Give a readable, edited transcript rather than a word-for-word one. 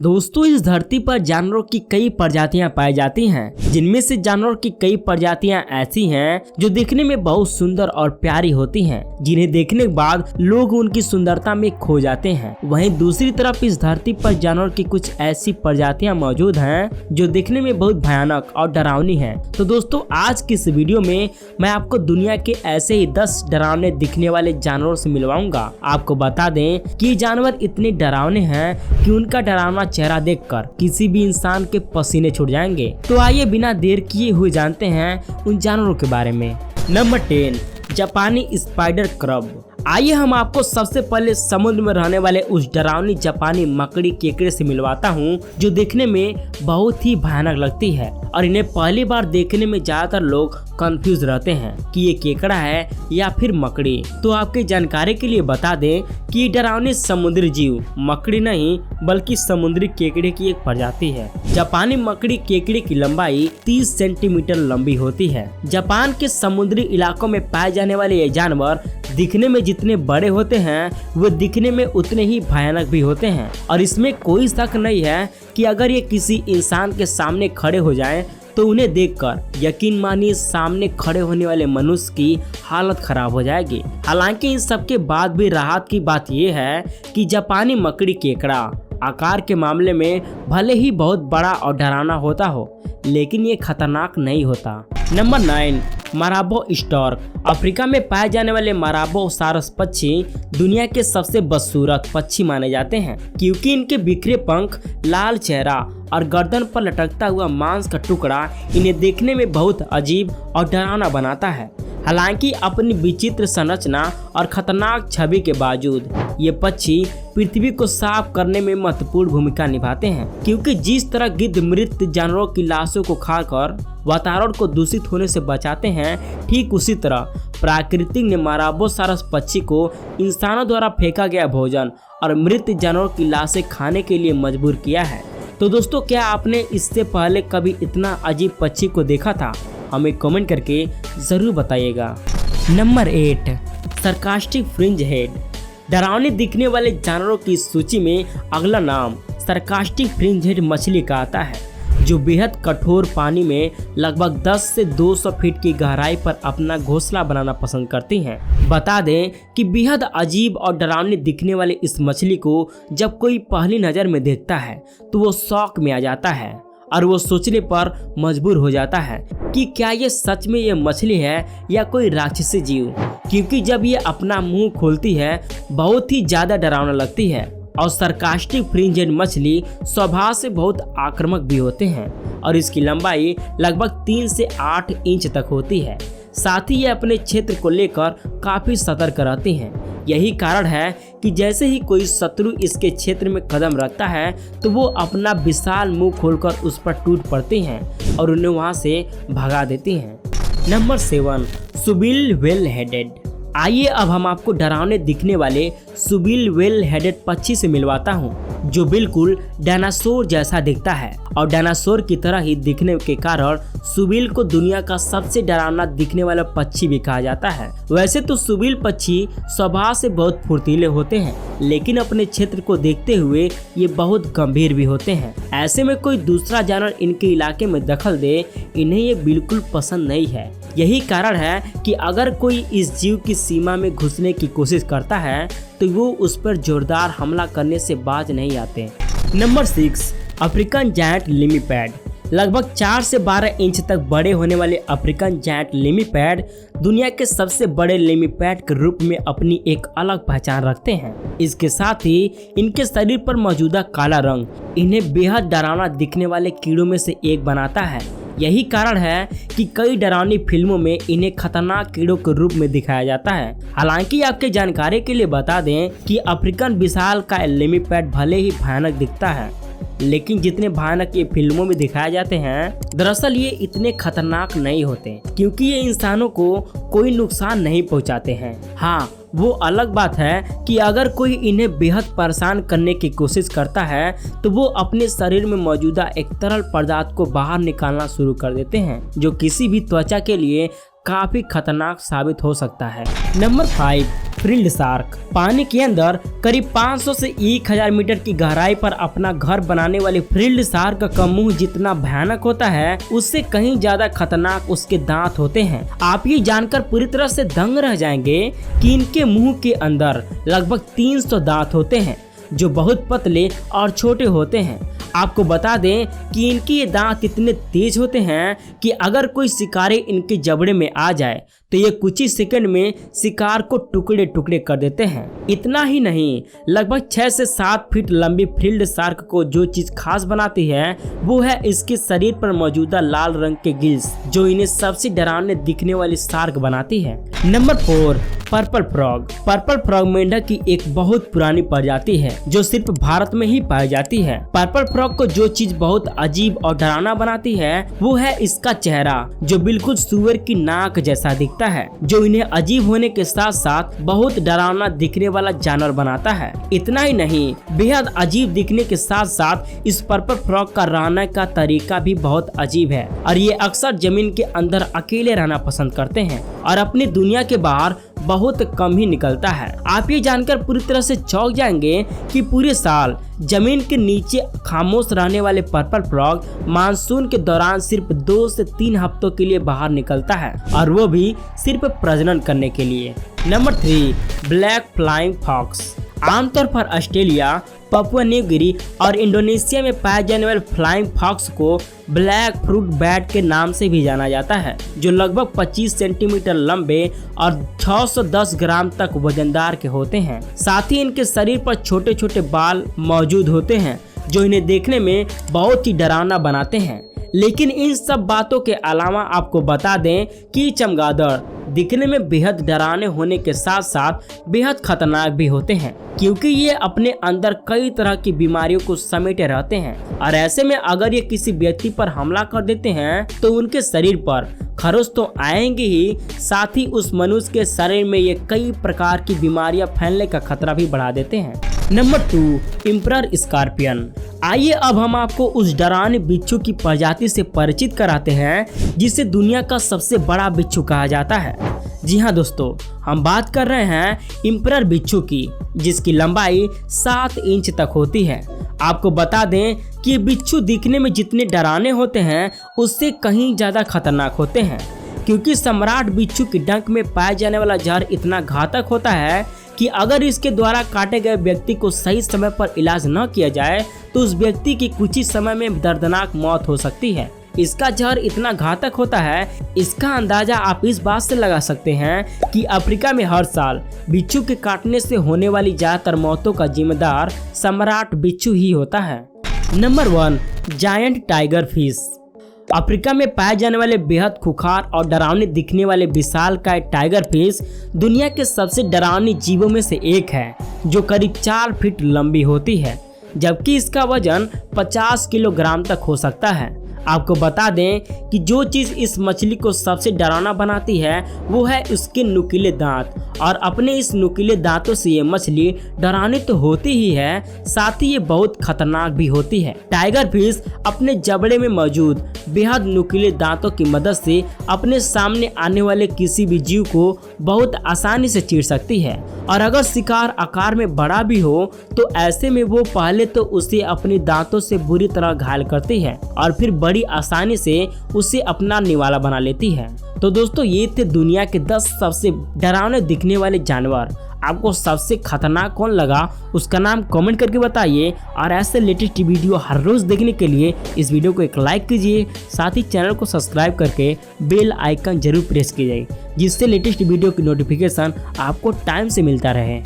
दोस्तों, इस धरती पर जानवरों की कई प्रजातियां पाई जाती हैं, जिनमें से जानवरों की कई प्रजातियां ऐसी हैं जो दिखने में बहुत सुंदर और प्यारी होती हैं, जिन्हें देखने के बाद लोग उनकी सुंदरता में खो जाते हैं। वहीं दूसरी तरफ इस धरती पर जानवरों की कुछ ऐसी प्रजातियां मौजूद हैं जो दिखने में बहुत भयानक और डरावनी हैं। तो दोस्तों, आज की इस वीडियो में मैं आपको दुनिया के ऐसे ही 10 डरावने दिखने वाले जानवरों से मिलवाऊंगा। आपको बता दें कि ये जानवर इतने डरावने हैं कि उनका डरावना चेहरा देखकर किसी भी इंसान के पसीने छूट जाएंगे। तो आइए बिना देर किए हुए जानते हैं उन जानवरों के बारे में। नंबर 10, जापानी स्पाइडर क्रब। आइए हम आपको सबसे पहले समुद्र में रहने वाले उस डरावनी जापानी मकड़ी केकड़े से मिलवाता हूँ, जो देखने में बहुत ही भयानक लगती है और इन्हें पहली बार देखने में ज्यादातर लोग कंफ्यूज रहते हैं कि ये केकड़ा है या फिर मकड़ी। तो आपकी जानकारी के लिए बता दें कि ये डरावनी समुद्री जीव मकड़ी नहीं बल्कि समुद्री केकड़े की एक प्रजाति है। जापानी मकड़ी केकड़े की लंबाई 30 सेंटीमीटर लंबी होती है। जापान के समुद्री इलाकों में पाए जाने वाले ये जानवर दिखने में जितने बड़े होते हैं वो दिखने में उतने ही भयानक भी होते हैं और इसमें कोई शक नहीं है कि अगर ये किसी इंसान के सामने खड़े हो जाएं तो उन्हें देखकर यकीन मानिए सामने खड़े होने वाले मनुष्य की हालत खराब हो जाएगी। हालांकि इन सब के बाद भी राहत की बात यह है कि जापानी मकड़ी केकड़ा आकार के मामले में भले ही बहुत बड़ा और डरावना होता हो, लेकिन ये खतरनाक नहीं होता। Number 9, माराबो stork. अफ्रीका में पाए जाने वाले माराबोसारस पक्षी दुनिया के सबसे बदसूरत पक्षी माने जाते हैं, क्योंकि इनके बिखरे पंख, लाल चेहरा और गर्दन पर लटकता हुआ मांस का टुकड़ा इन्हें देखने में बहुत अजीब और डरावना बनाता है। हालांकि अपनी विचित्र संरचना और खतरनाक छवि के बावजूद ये पक्षी पृथ्वी को साफ करने में महत्वपूर्ण भूमिका निभाते हैं, क्योंकि जिस तरह गिद्ध मृत जानवरों की लाशों को खाकर वातावरण को दूषित होने से बचाते हैं, ठीक उसी तरह प्रकृति ने माराबोसारस पक्षी को इंसानों द्वारा फेंका गया भोजन और मृत जानवरों की लाशें खाने के लिए मजबूर किया है। तो दोस्तों, क्या आपने इससे पहले कभी इतना अजीब पक्षी को देखा था? हमें कमेंट करके जरूर बताइएगा। Number 8, sarcastic fringe head. डरावने दिखने वाले जानवरों की सूची में अगला नाम सरकास्टिक फ्रिंज हेड मछली का आता है, जो बेहद कठोर पानी में लगभग 10 से 200 फीट की गहराई पर अपना घोंसला बनाना पसंद करती हैं। बता दें कि बेहद अजीब और डरावनी दिखने वाली इस मछली को जब कोई पहली नज़र में देखता है तो वो शौक में आ जाता है और वो सोचने पर मजबूर हो जाता है कि क्या ये सच में ये मछली है या कोई राक्षसी जीव, क्योंकि जब ये अपना मुंह खोलती है बहुत ही ज़्यादा डरावना लगती है। और सरकास्टिक फ्रिंज हेड मछली स्वभाव से बहुत आक्रामक भी होते हैं और इसकी लंबाई लगभग 3 से 8 इंच तक होती है। साथ ही ये अपने क्षेत्र को लेकर काफ़ी सतर्क रहती हैं। यही कारण है कि जैसे ही कोई शत्रु इसके क्षेत्र में कदम रखता है तो वो अपना विशाल मुंह खोलकर उस पर टूट पड़ती हैं और उन्हें वहां से भगा देती हैं। Number 7, shoebill whale headed. आइए अब हम आपको डरावने दिखने वाले सुबिल वेल हेडेड पक्षी से मिलवाता हूँ, जो बिल्कुल डायनासोर जैसा दिखता है और डायनासोर की तरह ही दिखने के कारण सुबिल को दुनिया का सबसे डरावना दिखने वाला पक्षी भी कहा जाता है। वैसे तो सुबिल पक्षी स्वभाव से बहुत फुर्तीले होते हैं, लेकिन अपने क्षेत्र को देखते हुए ये बहुत गंभीर भी होते हैं। ऐसे में कोई दूसरा जानवर इनके इलाके में दखल दे, इन्हें ये बिल्कुल पसंद नहीं है। यही कारण है कि अगर कोई इस जीव की सीमा में घुसने की कोशिश करता है तो वो उस पर जोरदार हमला करने से बाज नहीं आते। Number 6, African giant millipede. लगभग 4 से 12 इंच तक बड़े होने वाले अफ्रीकन जायंट लिमीपैड दुनिया के सबसे बड़े लिमीपैड के रूप में अपनी एक अलग पहचान रखते हैं। इसके साथ ही इनके शरीर पर मौजूदा काला रंग इन्हें बेहद डरावना दिखने वाले कीड़ों में से एक बनाता है। यही कारण है कि कई डरावनी फिल्मों में इन्हें खतरनाक कीड़ों के रूप में दिखाया जाता है। हालांकि आपके जानकारी के लिए बता दें कि अफ्रीकन विशालकाय लिमीपैड भले ही भयानक दिखता है, लेकिन जितने भयानक ये फिल्मों में दिखाए जाते हैं, दरअसल ये इतने खतरनाक नहीं होते, क्योंकि ये इंसानों को कोई नुकसान नहीं पहुंचाते हैं। हाँ, वो अलग बात है कि अगर कोई इन्हें बेहद परेशान करने की कोशिश करता है तो वो अपने शरीर में मौजूदा एक तरल पदार्थ को बाहर निकालना शुरू कर देते हैं, जो किसी भी त्वचा के लिए काफी खतरनाक साबित हो सकता है। Number 5, frilled shark. पानी के अंदर करीब 500 से 1000 मीटर की गहराई पर अपना घर बनाने वाले फ्रिल्ड शार्क का मुंह जितना भयानक होता है उससे कहीं ज्यादा खतरनाक उसके दांत होते हैं। आप ये जानकर पूरी तरह से दंग रह जाएंगे कि इनके मुंह के अंदर लगभग 300 दांत होते हैं जो बहुत पतले और छोटे होते हैं। आपको बता दें कि इनके ये दांत इतने तेज होते हैं कि अगर कोई शिकारी इनके जबड़े में आ जाए तो ये कुछ ही सेकंड में शिकार को टुकड़े टुकड़े कर देते हैं। इतना ही नहीं, लगभग 6 से 7 फीट लंबी फ्रिल्ड शार्क को जो चीज खास बनाती है वो है इसके शरीर पर मौजूदा लाल रंग के गिल्स जो इन्हें सबसे डरावने दिखने वाली शार्क बनाती है। Number 4, purple frog. Purple frog मेंढक की एक बहुत पुरानी प्रजाति है जो सिर्फ भारत में ही पाई जाती है। पर्पल फ्रॉग को जो चीज बहुत अजीब और डरावना बनाती है वो है इसका चेहरा जो बिल्कुल सूअर की नाक जैसा दिखता है, जो इन्हें अजीब होने के साथ साथ बहुत डरावना दिखने वाला जानवर बनाता है। इतना ही नहीं, बेहद अजीब दिखने के साथ साथ इस पर्पल फ्रॉग का रहने का तरीका भी बहुत अजीब है और ये अक्सर जमीन के अंदर अकेले रहना पसंद करते हैं और अपनी दुनिया के बाहर बहुत कम ही निकलता है। आप ये जानकर पूरी तरह से चौंक जाएंगे कि पूरे साल जमीन के नीचे खामोश रहने वाले पर्पल फ्रॉग मानसून के दौरान सिर्फ 2 से 3 हफ्तों के लिए बाहर निकलता है और वो भी सिर्फ प्रजनन करने के लिए। Number 3, black flying fox. आमतौर पर ऑस्ट्रेलिया, पापुआ न्यू गिनी और इंडोनेशिया में पाए जाने वाले फ्लाइंग फॉक्स को ब्लैक फ्रूट बैट के नाम से भी जाना जाता है, जो लगभग 25 सेंटीमीटर लंबे और 610 ग्राम तक वजनदार के होते हैं। साथ ही इनके शरीर पर छोटे छोटे बाल मौजूद होते हैं जो इन्हें देखने में बहुत ही डरावना बनाते हैं। लेकिन इन सब बातों के अलावा आपको बता दें कि चमगादड़ दिखने में बेहद डरावने होने के साथ साथ बेहद खतरनाक भी होते हैं, क्योंकि ये अपने अंदर कई तरह की बीमारियों को समेटे रहते हैं और ऐसे में अगर ये किसी व्यक्ति पर हमला कर देते हैं तो उनके शरीर पर खरोच तो आएंगे ही, साथ ही उस मनुष्य के शरीर में ये कई प्रकार की बीमारियां फैलने का खतरा भी बढ़ा देते हैं। Number 2, emperor scorpion. आइए अब हम आपको उस डरावने बिच्छू की प्रजाति से परिचित कराते हैं जिसे दुनिया का सबसे बड़ा बिच्छू कहा जाता है। जी हाँ दोस्तों, हम बात कर रहे हैं एम्परर बिच्छू की, जिसकी लंबाई 7 इंच तक होती है। आपको बता दें कि ये बिच्छू दिखने में जितने डरावने होते हैं उससे कहीं ज़्यादा खतरनाक होते हैं, क्योंकि सम्राट बिच्छू की डंक में पाया जाने वाला जहर इतना घातक होता है कि अगर इसके द्वारा काटे गए व्यक्ति को सही समय पर इलाज न किया जाए तो उस व्यक्ति की कुछ ही समय में दर्दनाक मौत हो सकती है। इसका जहर इतना घातक होता है, इसका अंदाजा आप इस बात से लगा सकते हैं कि अफ्रीका में हर साल बिच्छू के काटने से होने वाली ज्यादातर मौतों का जिम्मेदार सम्राट बिच्छू ही होता है। Number 1, giant tiger fish. Africa में पाए जाने वाले बेहद खुखार और डरावने दिखने वाले विशालकाय टाइगर फिश दुनिया के सबसे डरावनी जीवों में से एक है, जो करीब 4 फीट लंबी होती है, जबकि इसका वजन 50 किलोग्राम तक हो सकता है। आपको बता दें कि जो चीज़ इस मछली को सबसे डरावना बनाती है वो है उसके नुकीले दांत, और अपने इस नुकीले दांतों से ये मछली डरावनी तो होती ही है, साथ ही ये बहुत खतरनाक भी होती है। टाइगर फिश अपने जबड़े में मौजूद बेहद नुकीले दांतों की मदद से अपने सामने आने वाले किसी भी जीव को बहुत आसानी से चीर सकती है, और अगर शिकार आकार में बड़ा भी हो तो ऐसे में वो पहले तो उसे अपने दांतों से बुरी तरह घायल करती है और फिर बड़ी आसानी से उसे अपना निवाला बना लेती है। तो दोस्तों, ये थे दुनिया के 10 सबसे डरावने दिखने वाले जानवर। आपको सबसे खतरनाक कौन लगा उसका नाम कमेंट करके बताइए, और ऐसे लेटेस्ट वीडियो हर रोज देखने के लिए इस वीडियो को एक लाइक कीजिए, साथ ही चैनल को सब्सक्राइब करके बेल आइकन जरूर प्रेस कीजिए, जिससे लेटेस्ट वीडियो की नोटिफिकेशन आपको टाइम से मिलता रहे।